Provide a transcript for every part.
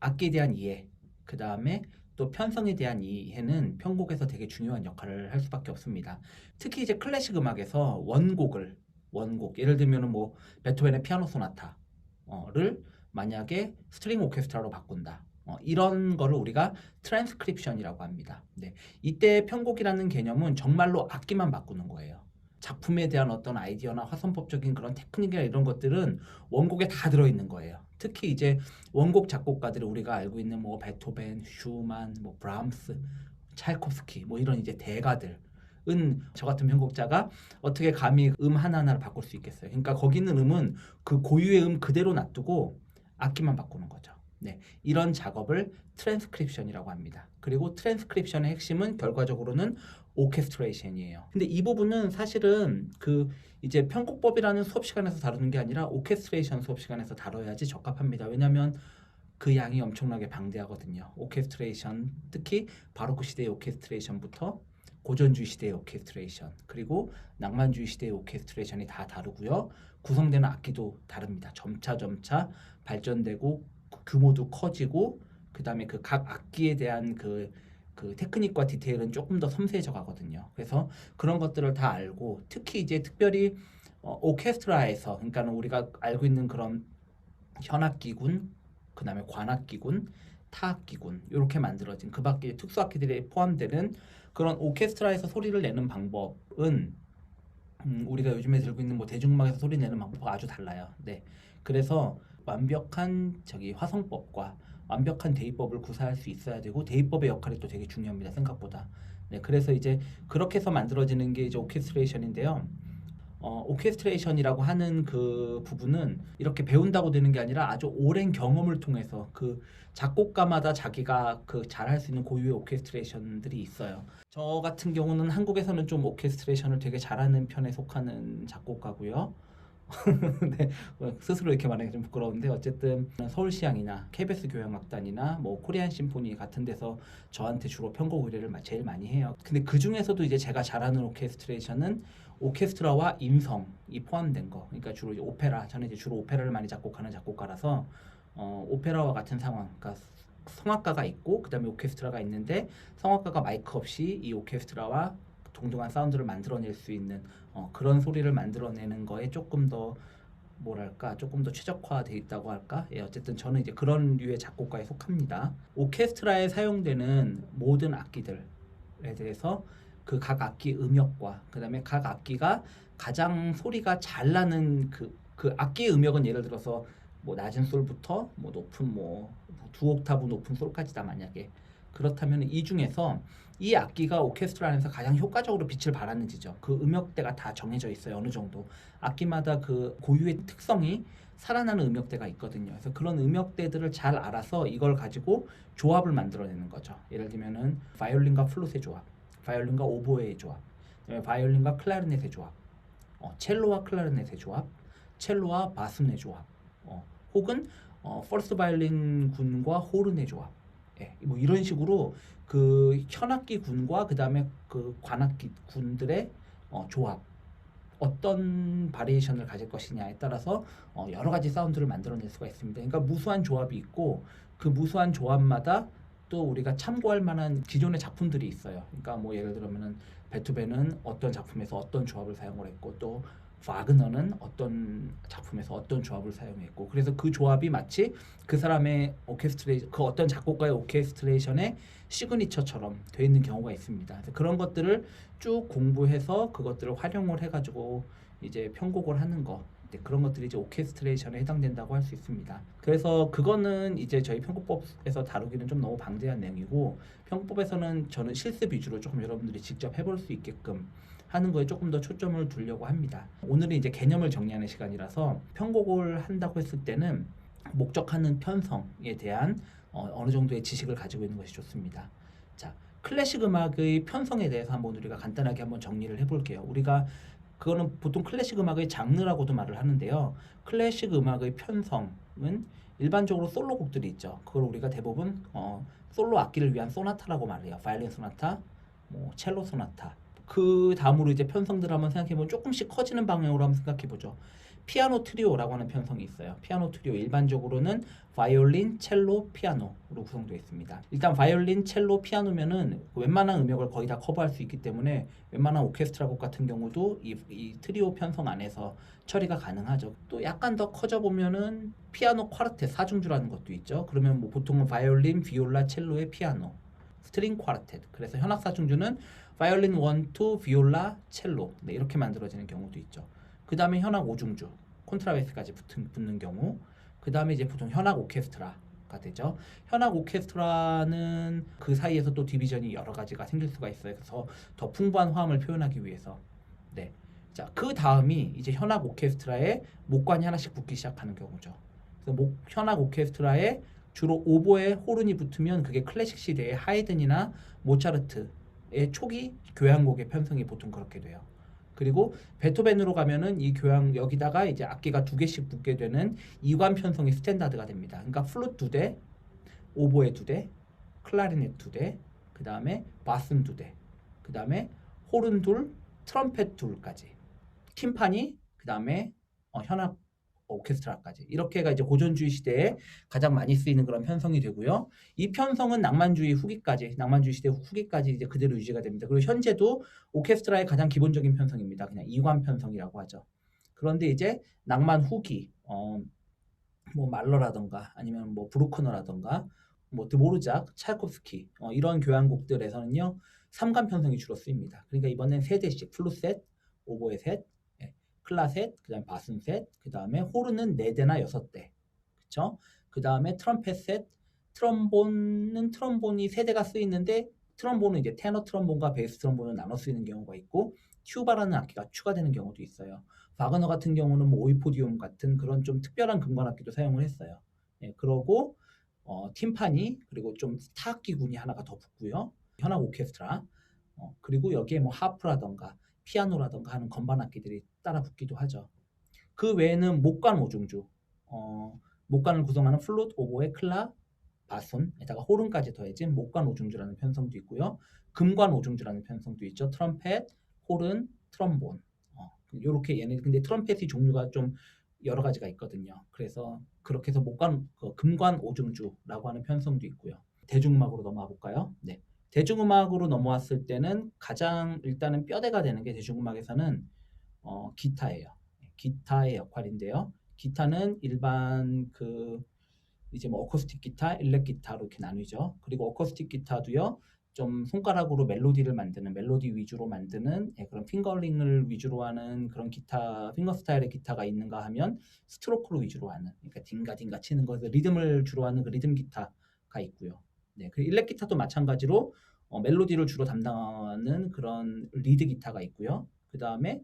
악기에 대한 이해, 그 다음에 또 편성에 대한 이해는 편곡에서 되게 중요한 역할을 할 수밖에 없습니다. 특히 이제 클래식 음악에서 원곡 예를 들면은 뭐 베토벤의 피아노 소나타를 만약에 스트링 오케스트라로 바꾼다. 이런 거를 우리가 트랜스크립션이라고 합니다. 네. 이때 편곡이라는 개념은 정말로 악기만 바꾸는 거예요. 작품에 대한 어떤 아이디어나 화선법적인 그런 테크닉이나 이런 것들은 원곡에 다 들어있는 거예요. 특히 이제 원곡 작곡가들을 우리가 알고 있는 뭐 베토벤, 슈만, 뭐 브람스, 찰코프스키 뭐 이런 이제 대가들은 저 같은 편곡자가 어떻게 감히 음 하나하나를 바꿀 수 있겠어요. 그러니까 거기 있는 음은 그 고유의 음 그대로 놔두고 악기만 바꾸는 거죠. 네, 이런 작업을 트랜스크립션이라고 합니다. 그리고 트랜스크립션의 핵심은 결과적으로는 오케스트레이션이에요. 근데 이 부분은 사실은 그 이제 편곡법이라는 수업 시간에서 다루는 게 아니라 오케스트레이션 수업 시간에서 다뤄야지 적합합니다. 왜냐하면 그 양이 엄청나게 방대하거든요. 오케스트레이션, 특히 바로크 시대의 오케스트레이션부터 고전주의 시대의 오케스트레이션, 그리고 낭만주의 시대의 오케스트레이션이 다 다르고요. 구성되는 악기도 다릅니다. 점차 발전되고 규모도 커지고 그다음에 그 각 악기에 대한 그 테크닉과 디테일은 조금 더 섬세해져 가거든요. 그래서 그런 것들을 다 알고 특히 이제 특별히 오케스트라에서 그러니까 우리가 알고 있는 그런 현악기군, 그다음에 관악기군, 타악기군 이렇게 만들어진 그 밖에 특수악기들이 포함되는 그런 오케스트라에서 소리를 내는 방법은 우리가 요즘에 들고 있는 뭐 대중음악에서 소리 내는 방법과 아주 달라요. 네, 그래서 완벽한 저기 화성법과 완벽한 대입법을 구사할 수 있어야 되고 대입법의 역할이 또 되게 중요합니다. 생각보다. 네, 그래서 이제 그렇게 해서 만들어지는 게 이제 오케스트레이션인데요. 오케스트레이션이라고 하는 그 부분은 이렇게 배운다고 되는 게 아니라 아주 오랜 경험을 통해서 그 작곡가마다 자기가 그 잘할 수 있는 고유의 오케스트레이션들이 있어요. 저 같은 경우는 한국에서는 좀 오케스트레이션을 되게 잘하는 편에 속하는 작곡가고요. 네, 스스로 이렇게 말하기 좀 부끄러운데 어쨌든 서울시향이나 KBS 교향악단이나 뭐 코리안 심포니 같은 데서 저한테 주로 편곡 의뢰를 제일 많이 해요. 근데 그 중에서도 이제 제가 잘하는 오케스트레이션은 오케스트라와 임성이 포함된 거. 그러니까 주로 이제 오페라. 저는 이제 주로 오페라를 많이 작곡하는 작곡가라서 오페라와 같은 상황. 그러니까 성악가가 있고 그다음에 오케스트라가 있는데 성악가가 마이크 없이 이 오케스트라와 동등한 사운드를 만들어낼 수 있는 그런 소리를 만들어내는 거에 조금 더 뭐랄까 조금 더 최적화되어 있다고 할까? 예, 어쨌든 저는 이제 그런 류의 작곡가에 속합니다. 오케스트라에 사용되는 모든 악기들에 대해서 그 각 악기 음역과 그다음에 각 악기가 가장 소리가 잘 나는 그 악기의 음역은 예를 들어서 뭐 낮은 솔부터 뭐 높은 뭐 두 옥타브 높은 솔까지다 만약에 그렇다면 이 중에서 이 악기가 오케스트라 안에서 가장 효과적으로 빛을 발하는지죠. 그 음역대가 다 정해져 있어요. 어느 정도 악기마다 그 고유의 특성이 살아나는 음역대가 있거든요. 그래서 그런 음역대들을 잘 알아서 이걸 가지고 조합을 만들어내는 거죠. 예를 들면은 바이올린과 플룻의 조합, 바이올린과 오보에의 조합, 그다음에 바이올린과 클라리넷의 조합, 첼로와 클라리넷의 조합, 첼로와 바순의 조합, 혹은 퍼스트 바이올린 군과 호른의 조합. 예, 뭐 이런 식으로 그 현악기 군과 그 다음에 그 관악기 군들의 조합 어떤 바리에이션을 가질 것이냐에 따라서 여러 가지 사운드를 만들어낼 수가 있습니다. 그러니까 무수한 조합이 있고 그 무수한 조합마다 또 우리가 참고할 만한 기존의 작품들이 있어요. 그러니까 뭐 예를 들면은 베토벤은 어떤 작품에서 어떤 조합을 사용을 했고 또 바그너는 어떤 작품에서 어떤 조합을 사용했고 그래서 그 조합이 마치 그 사람의 오케스트레이션 그 어떤 작곡가의 오케스트레이션의 시그니처처럼 되어 있는 경우가 있습니다. 그래서 그런 것들을 쭉 공부해서 그것들을 활용을 해가지고 이제 편곡을 하는 거 그런 것들이 이제 오케스트레이션에 해당된다고 할 수 있습니다. 그래서 그거는 이제 저희 편곡법에서 다루기는 좀 너무 방대한 내용이고 편곡법에서는 저는 실습 위주로 조금 여러분들이 직접 해볼 수 있게끔 하는 거에 조금 더 초점을 두려고 합니다. 오늘은 이제 개념을 정리하는 시간이라서 편곡을 한다고 했을 때는 목적하는 편성에 대한 어느 정도의 지식을 가지고 있는 것이 좋습니다. 자, 클래식 음악의 편성에 대해서 한번 우리가 간단하게 한번 정리를 해볼게요. 우리가 그거는 보통 클래식 음악의 장르라고도 말을 하는데요. 클래식 음악의 편성은 일반적으로 솔로곡들이 있죠. 그걸 우리가 대부분 솔로 악기를 위한 소나타라고 말해요. 바이올린 소나타, 뭐 첼로 소나타. 그 다음으로 이제 편성들 한번 생각해보면 조금씩 커지는 방향으로 한번 생각해보죠. 피아노 트리오라고 하는 편성이 있어요. 피아노 트리오 일반적으로는 바이올린, 첼로, 피아노로 구성되어 있습니다. 일단 바이올린, 첼로, 피아노면은 웬만한 음역을 거의 다 커버할 수 있기 때문에 웬만한 오케스트라 곡 같은 경우도 이 트리오 편성 안에서 처리가 가능하죠. 또 약간 더 커져 보면은 피아노 쿼르텟 사중주라는 것도 있죠. 그러면 뭐 보통은 바이올린, 비올라, 첼로의 피아노, 스트링 쿼르텟. 그래서 현악 사중주는 바이올린 1, 2, 비올라, 첼로. 네, 이렇게 만들어지는 경우도 있죠. 그 다음에 현악 오중주, 콘트라베이스까지 붙는 경우. 그 다음에 이제 보통 현악 오케스트라가 되죠. 현악 오케스트라는 그 사이에서 또 디비전이 여러 가지가 생길 수가 있어요. 그래서 더 풍부한 화음을 표현하기 위해서. 네. 자, 그 다음이 이제 현악 오케스트라에 목관이 하나씩 붙기 시작하는 경우죠. 그래서 현악 오케스트라에 주로 오보에 호른이 붙으면 그게 클래식 시대의 하이든이나 모차르트의 초기 교향곡의 편성이 보통 그렇게 돼요. 그리고 베토벤으로 가면은 이 교향 여기다가 이제 악기가 두 개씩 붙게 되는 이관 편성이 스탠다드가 됩니다. 그러니까 플룻 두 대, 오보에 두 대, 클라리넷 두 대, 그 다음에 바슨 두 대, 그 다음에 호른 둘, 트럼펫 둘까지, 팀파니, 그 다음에 현악 오케스트라까지 이렇게가 이제 고전주의 시대에 가장 많이 쓰이는 그런 편성이 되고요. 이 편성은 낭만주의 시대 후기까지 이제 그대로 유지가 됩니다. 그리고 현재도 오케스트라의 가장 기본적인 편성입니다. 그냥 이관 편성이라고 하죠. 그런데 이제 낭만 후기, 뭐 말러라던가 아니면 뭐 브루크너라던가 뭐 드보르작, 찰콥스키 이런 교향곡들에서는요 3관 편성이 주로 쓰입니다. 그러니까 이번엔 세 대씩 플룻 셋, 오보에 셋, 클라셋, 그다음에 바슨 셋, 그다음에 호르는 4대나 6대. 그렇죠? 그다음에 트럼펫 셋, 트럼본이 3대가 쓰이는데 트럼본은 이제 테너 트럼본과 베이스 트럼본을 나눠 쓰이는 경우가 있고 튜바라는 악기가 추가되는 경우도 있어요. 바그너 같은 경우는 뭐 오이포디움 같은 그런 좀 특별한 금관 악기도 사용을 했어요. 예, 그러고 팀파니 그리고 좀 타악기군이 하나가 더 붙고요. 현악 오케스트라 그리고 여기에 뭐 하프라던가 피아노라던가 하는 건반 악기들이 따라 붙기도 하죠. 그 외에는 목관 오중주, 목관을 구성하는 플룻, 오보에, 클라, 바순에다가 호른까지 더해진 목관 오중주라는 편성도 있고요. 금관 오중주라는 편성도 있죠. 트럼펫, 호른, 트럼본. 이렇게 얘네 근데 트럼펫이 종류가 좀 여러 가지가 있거든요. 그래서 그렇게 해서 금관 오중주라고 하는 편성도 있고요. 대중음악으로 넘어가 볼까요? 네. 대중음악으로 넘어왔을 때는 가장 일단은 뼈대가 되는 게 대중음악에서는 기타예요. 기타의 역할인데요. 기타는 일반 이제 뭐 어쿠스틱 기타, 일렉 기타로 이렇게 나뉘죠. 그리고 어쿠스틱 기타도요. 좀 손가락으로 멜로디를 만드는 멜로디 위주로 만드는 그런 핑거링을 위주로 하는 그런 기타 핑거 스타일의 기타가 있는가 하면 스트로크로 위주로 하는 그러니까 딩가딩가 치는 거에서 리듬을 주로 하는 그 리듬 기타가 있고요. 네, 그 일렉 기타도 마찬가지로 멜로디를 주로 담당하는 그런 리드 기타가 있고요. 그 다음에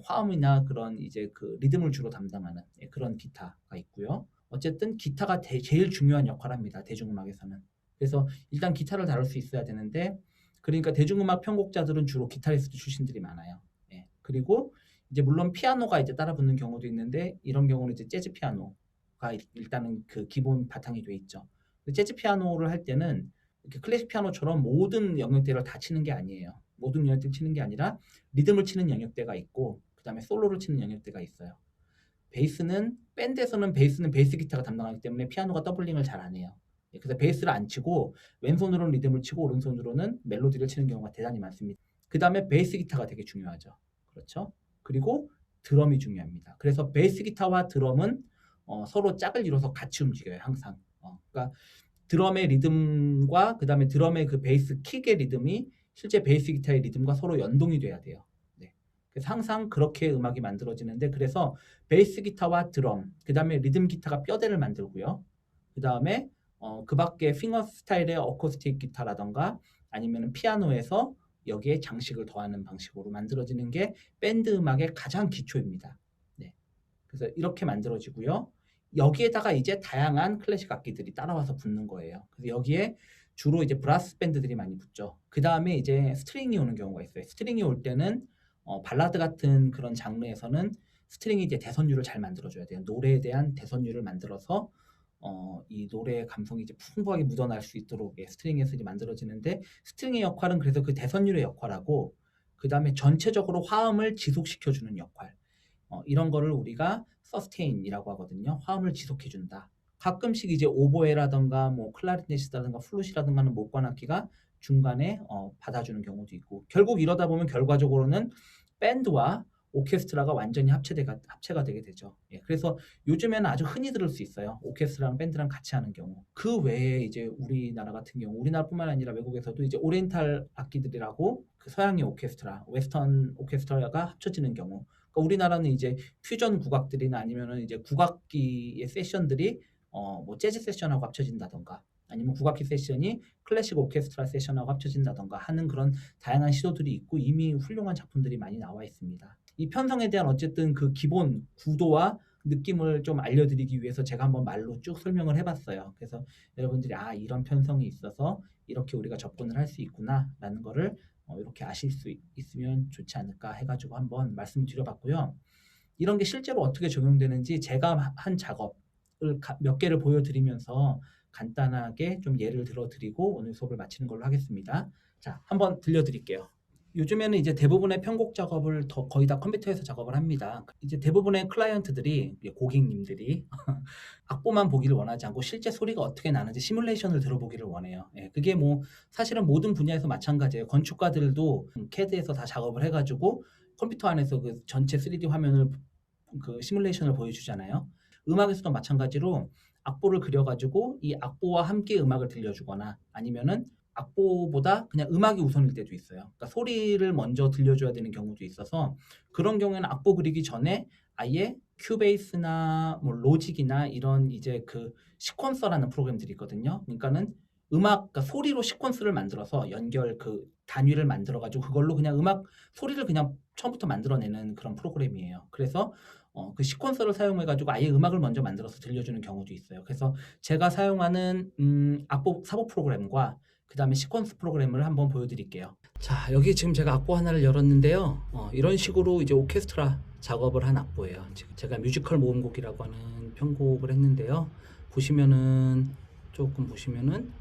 화음이나 그런 이제 그 리듬을 주로 담당하는 그런 기타가 있고요. 어쨌든 기타가 제일 중요한 역할을 합니다. 대중음악에서는. 그래서 일단 기타를 다룰 수 있어야 되는데 그러니까 대중음악 편곡자들은 주로 기타리스트 출신들이 많아요. 예. 그리고 이제 물론 피아노가 이제 따라 붙는 경우도 있는데 이런 경우는 이제 재즈 피아노가 일단은 그 기본 바탕이 돼 있죠. 재즈 피아노를 할 때는 이렇게 클래식 피아노처럼 모든 영역대를 다 치는 게 아니에요. 모든 영역대를 치는 게 아니라 리듬을 치는 영역대가 있고 그다음에 솔로를 치는 영역대가 있어요. 밴드에서는 베이스는 베이스 기타가 담당하기 때문에 피아노가 더블링을 잘 안 해요. 그래서 베이스를 안 치고 왼손으로는 리듬을 치고 오른손으로는 멜로디를 치는 경우가 대단히 많습니다. 그 다음에 베이스 기타가 되게 중요하죠. 그렇죠? 그리고 드럼이 중요합니다. 그래서 베이스 기타와 드럼은 서로 짝을 이뤄서 같이 움직여요. 항상. 그러니까 드럼의 리듬과 그 다음에 드럼의 그 베이스 킥의 리듬이 실제 베이스 기타의 리듬과 서로 연동이 돼야 돼요. 그래서 항상 그렇게 음악이 만들어지는데 그래서 베이스 기타와 드럼, 그 다음에 리듬 기타가 뼈대를 만들고요. 그 다음에 그 밖에 핑거 스타일의 어쿠스틱 기타라던가 아니면 피아노에서 여기에 장식을 더하는 방식으로 만들어지는 게 밴드 음악의 가장 기초입니다. 네. 그래서 이렇게 만들어지고요. 여기에다가 이제 다양한 클래식 악기들이 따라와서 붙는 거예요. 그래서 여기에 주로 이제 브라스 밴드들이 많이 붙죠. 그 다음에 이제 스트링이 오는 경우가 있어요. 스트링이 올 때는 발라드 같은 그런 장르에서는 스트링이 이제 대선율을 잘 만들어줘야 돼요. 노래에 대한 대선율을 만들어서 이 노래의 감성이 이제 풍부하게 묻어날 수 있도록 스트링에서 이제 만들어지는데 스트링의 역할은 그래서 그 대선율의 역할하고 그 다음에 전체적으로 화음을 지속시켜주는 역할 이런 거를 우리가 서스테인이라고 하거든요. 화음을 지속해 준다. 가끔씩 이제 오보에라든가 뭐 클라리넷이라든가 플룻이라든가는 목관악기가 중간에 받아주는 경우도 있고, 결국 이러다 보면 결과적으로는 밴드와 오케스트라가 완전히 합체가 되게 되죠. 예, 그래서 요즘에는 아주 흔히 들을 수 있어요. 오케스트라랑 밴드랑 같이 하는 경우. 그 외에 이제 우리나라 같은 경우, 우리나라뿐만 아니라 외국에서도 이제 오리엔탈 악기들이라고 그 서양의 오케스트라, 웨스턴 오케스트라가 합쳐지는 경우. 그러니까 우리나라는 이제 퓨전 국악들이나 아니면은 이제 국악기의 세션들이 뭐 재즈 세션하고 합쳐진다던가, 아니면 국악기 세션이 클래식 오케스트라 세션하고 합쳐진다던가 하는 그런 다양한 시도들이 있고, 이미 훌륭한 작품들이 많이 나와 있습니다. 이 편성에 대한 어쨌든 그 기본 구도와 느낌을 좀 알려드리기 위해서 제가 한번 말로 쭉 설명을 해봤어요. 그래서 여러분들이 이런 편성이 있어서 이렇게 우리가 접근을 할 수 있구나라는 거를 이렇게 아실 수 있으면 좋지 않을까 해가지고 한번 말씀드려봤고요. 이런 게 실제로 어떻게 적용되는지 제가 한 작업을 몇 개를 보여드리면서 간단하게 좀 예를 들어드리고 오늘 수업을 마치는 걸로 하겠습니다. 자, 한번 들려드릴게요. 요즘에는 이제 대부분의 편곡 작업을 거의 다 컴퓨터에서 작업을 합니다. 이제 대부분의 클라이언트들이, 고객님들이 악보만 보기를 원하지 않고 실제 소리가 어떻게 나는지 시뮬레이션을 들어보기를 원해요. 예, 그게 뭐 사실은 모든 분야에서 마찬가지예요. 건축가들도 CAD에서 다 작업을 해가지고 컴퓨터 안에서 그 전체 3D 화면을 그 시뮬레이션을 보여주잖아요. 음악에서도 마찬가지로 악보를 그려가지고 이 악보와 함께 음악을 들려주거나, 아니면은 악보보다 그냥 음악이 우선일 때도 있어요. 그러니까 소리를 먼저 들려줘야 되는 경우도 있어서, 그런 경우에는 악보 그리기 전에 아예 큐베이스나 뭐 로직이나 이런 이제 그 시퀀서라는 프로그램들이 있거든요. 그러니까는 그러니까 소리로 시퀀스를 만들어서 연결 그 단위를 만들어 가지고 그걸로 그냥 음악 소리를 그냥 처음부터 만들어내는 그런 프로그램이에요. 그래서 그 시퀀서를 사용해 가지고 아예 음악을 먼저 만들어서 들려주는 경우도 있어요. 그래서 제가 사용하는 악보 사보 프로그램과 그다음에 시퀀스 프로그램을 한번 보여드릴게요. 자, 여기 지금 제가 악보 하나를 열었는데요. 이런 식으로 이제 오케스트라 작업을 한 악보예요. 지금 제가 뮤지컬 모음곡이라고 하는 편곡을 했는데요. 조금 보시면은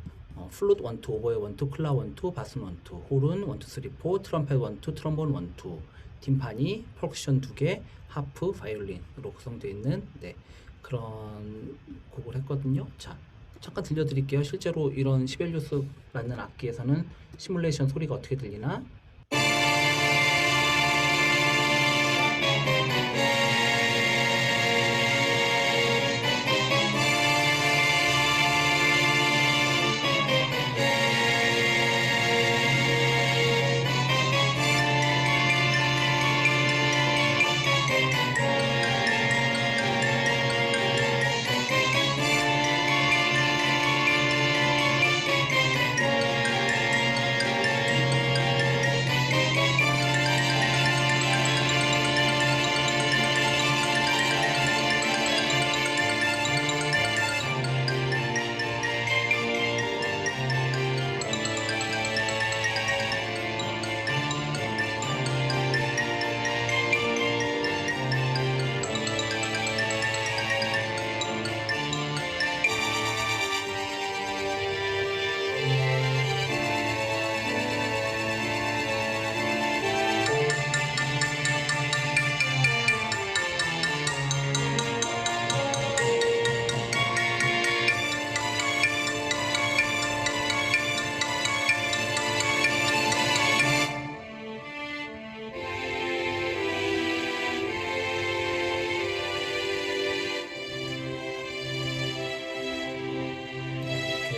플룻 1, 2, 오보에 1, 2, 클라 1, 2, 바스 1, 2, 홀은 1, 2, 3, 4, 트럼펫 1, 2, 트럼본 1, 2, 팀파니, 퍼커션 2개, 하프, 바이올린으로 구성되어 있는 그런 곡을 했거든요. 자, 잠깐 들려드릴게요. 실제로 이런 시벨리우스라는 악기에서는 시뮬레이션 소리가 어떻게 들리나?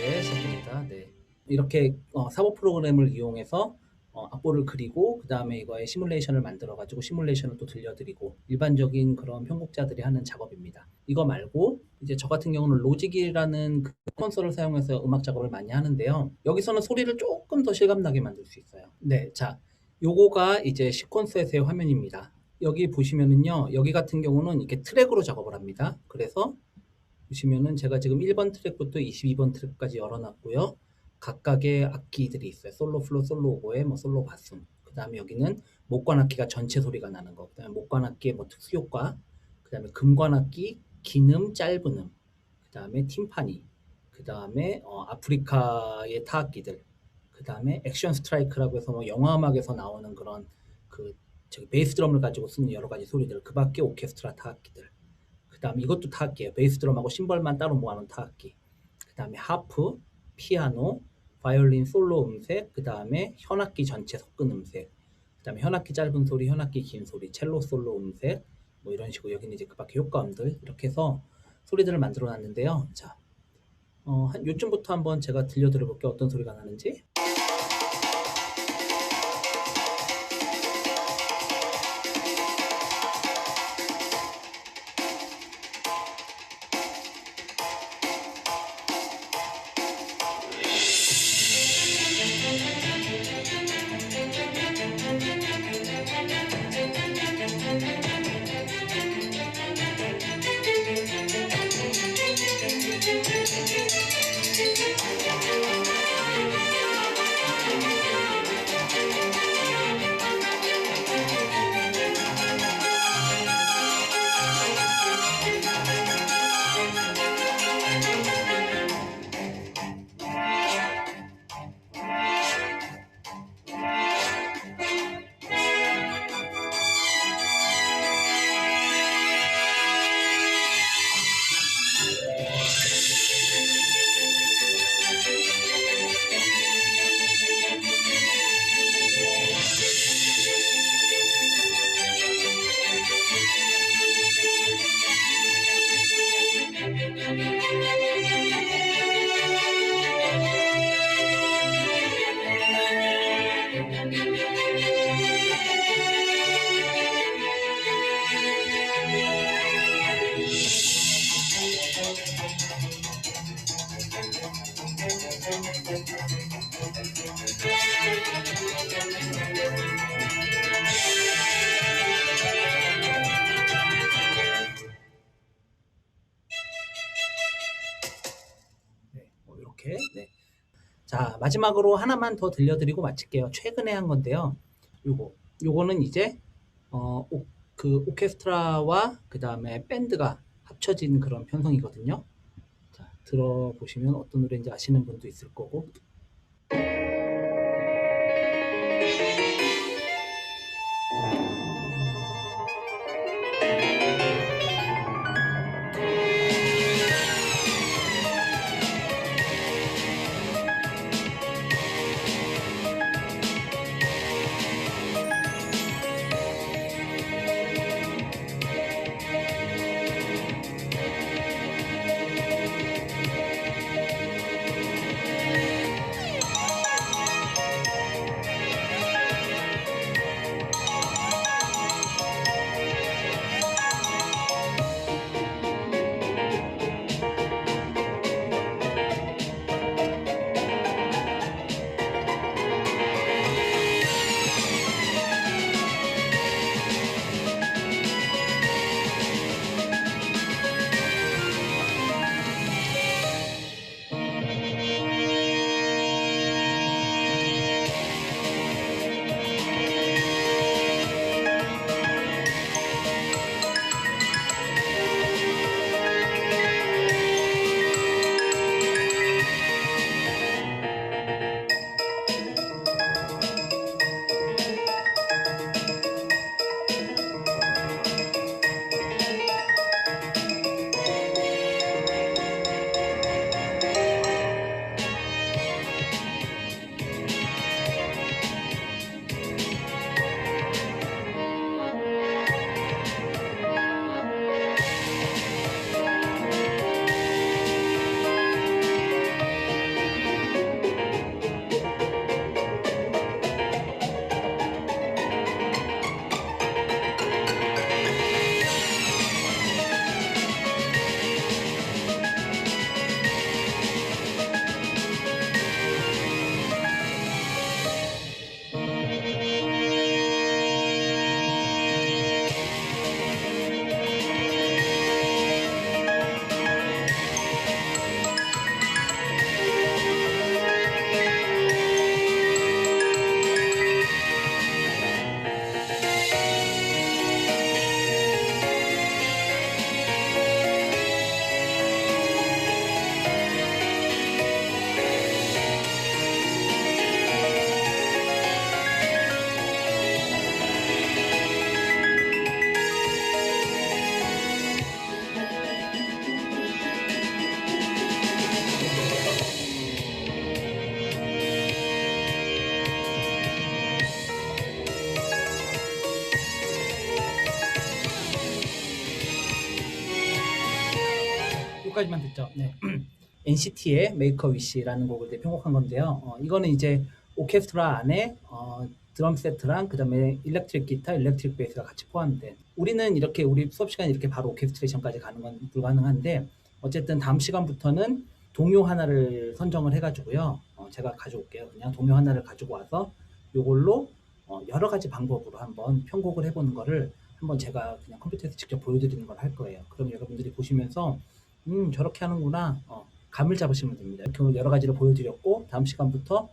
이렇게 시작됩니다. 네. 이렇게 사보 프로그램을 이용해서 악보를 그리고 그 다음에 이거에 시뮬레이션을 만들어 가지고 시뮬레이션을 또 들려드리고, 일반적인 그런 편곡자들이 하는 작업입니다. 이거 말고 이제 저 같은 경우는 로직이라는 그 콘솔을 사용해서 음악 작업을 많이 하는데요. 여기서는 소리를 조금 더 실감나게 만들 수 있어요. 네, 자, 요거가 이제 시퀀서에서의 화면입니다. 여기 보시면은요, 여기 같은 경우는 이렇게 트랙으로 작업을 합니다. 그래서 보시면은 제가 지금 1번 트랙부터 22번 트랙까지 열어놨고요. 각각의 악기들이 있어요. 솔로 플룻, 솔로 오보에, 뭐 솔로 바순. 그 다음에 여기는 목관악기가 전체 소리가 나는 거. 그 다음에 목관악기의 뭐 특수효과. 그 다음에 금관악기, 긴음, 짧은 음. 그 다음에 팀파니. 그 다음에 아프리카의 타악기들. 그 다음에 액션 스트라이크라고 해서 뭐 영화 음악에서 나오는 그런 그 저기 베이스 드럼을 가지고 쓰는 여러 가지 소리들, 그 밖에 오케스트라 타악기들, 그 다음에 이것도 타악기예요. 베이스 드럼하고 심벌만 따로 모아놓은 타악기, 그 다음에 하프, 피아노, 바이올린 솔로 음색, 그 다음에 현악기 전체 섞은 음색, 그 다음에 현악기 짧은 소리, 현악기 긴 소리, 첼로 솔로 음색, 뭐 이런 식으로 여기는 이제 그 밖에 효과음들, 이렇게 해서 소리들을 만들어 놨는데요. 자, 한 요쯤부터 한번 제가 들려드려 볼게요. 어떤 소리가 나는지. 이렇게. 네. 자, 마지막으로 하나만 더 들려드리고 마칠게요. 최근에 한 건데요. 요거는 이제 그 오케스트라와 그 다음에 밴드가 합쳐진 그런 편성이거든요. 자, 들어보시면 어떤 노래인지 아시는 분도 있을 거고. 여기까지만 듣죠. 네. NCT의 Make a Wish라는 곡을 이제 편곡한 건데요. 이거는 이제 오케스트라 안에 드럼 세트랑 그다음에 일렉트릭 기타, 일렉트릭 베이스가 같이 포함된. 우리는 이렇게 우리 수업 시간에 이렇게 바로 오케스트레이션까지 가는 건 불가능한데 어쨌든 다음 시간부터는 동요 하나를 선정을 해가지고요. 제가 가져올게요. 그냥 동요 하나를 가지고 와서 이걸로 여러 가지 방법으로 한번 편곡을 해보는 거를 한번 제가 그냥 컴퓨터에서 직접 보여드리는 걸 할 거예요. 그럼 여러분들이 보시면서 저렇게 하는구나. 감을 잡으시면 됩니다. 이렇게 오늘 여러 가지를 보여드렸고 다음 시간부터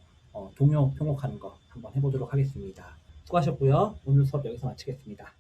동요 편곡하는 거 한번 해보도록 하겠습니다. 수고하셨고요. 오늘 수업 여기서 마치겠습니다.